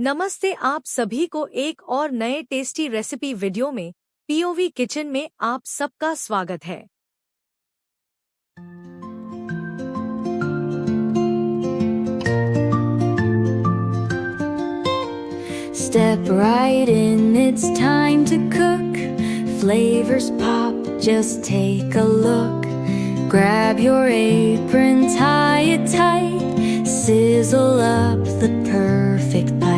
नमस्ते, आप सभी को एक और नए टेस्टी रेसिपी वीडियो में पीओवी किचन में आप सबका स्वागत है। Step right in, it's time to cook. Flavors pop, just take a look. Grab your apron, tie it tight. Sizzle up the perfect bite.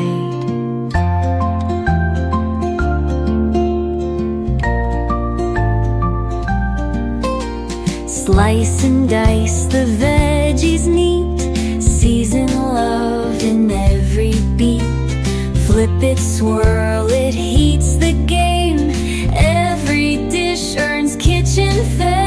Slice and dice the veggies neat. Season love in every beat. Flip it, swirl it, heats the game. Every dish earns kitchen fame.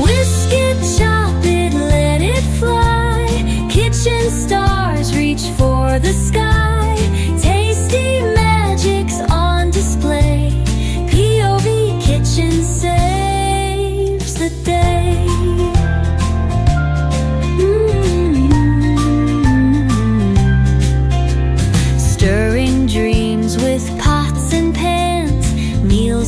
Whisk it, chop it, let it fly. Kitchen stars reach for the sky. Tasty magics on display. POV Kitchen saves the day.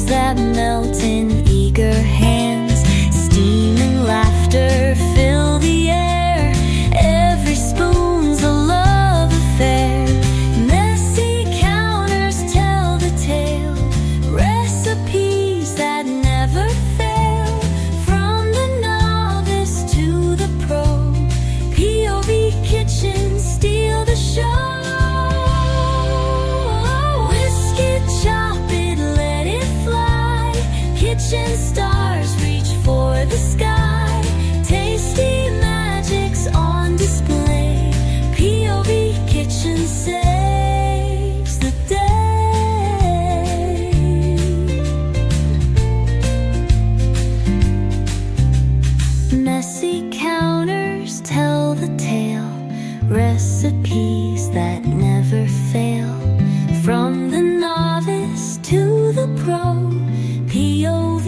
That melt in eager hands. Steam and laughter fill the air. Every spoon's a love affair. Messy counters tell the tale. Recipes that never fail. From the novice to the pro, POV Kitchen steal the show. Kitchen stars reach for the sky. Tasty magics on display. POV Kitchen saves the day. Messy counters tell the tale. Recipes that never fail. From the novice to the pro, POV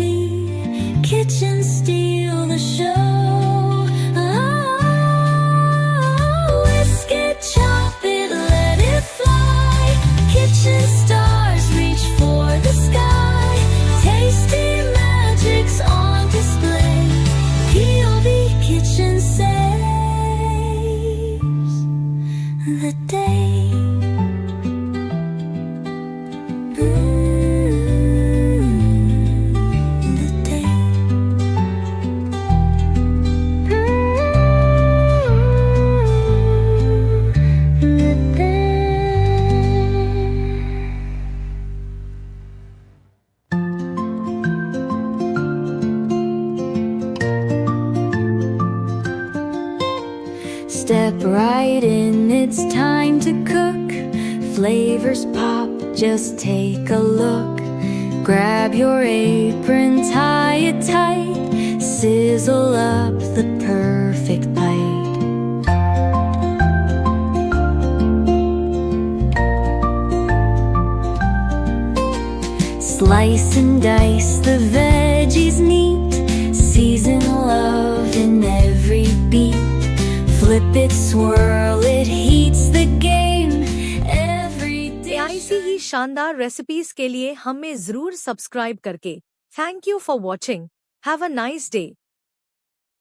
Kitchen steal the show. Whisk it, chop it, let it fly. Kitchen stars reach for the sky. Tasty magics on display. POV Kitchen saves the day. Step right in, it's time to cook. Flavors pop, just take a look. Grab your apron, tie it tight. Sizzle up the perfect bite. Slice and dice the veggies neat. Season love in every beat. Flip it, swirl it, heats the game. Every dish. ऐसी ही शानदार recipes के लिए हमें जरूर subscribe करके। Thank you for watching. Have a nice day.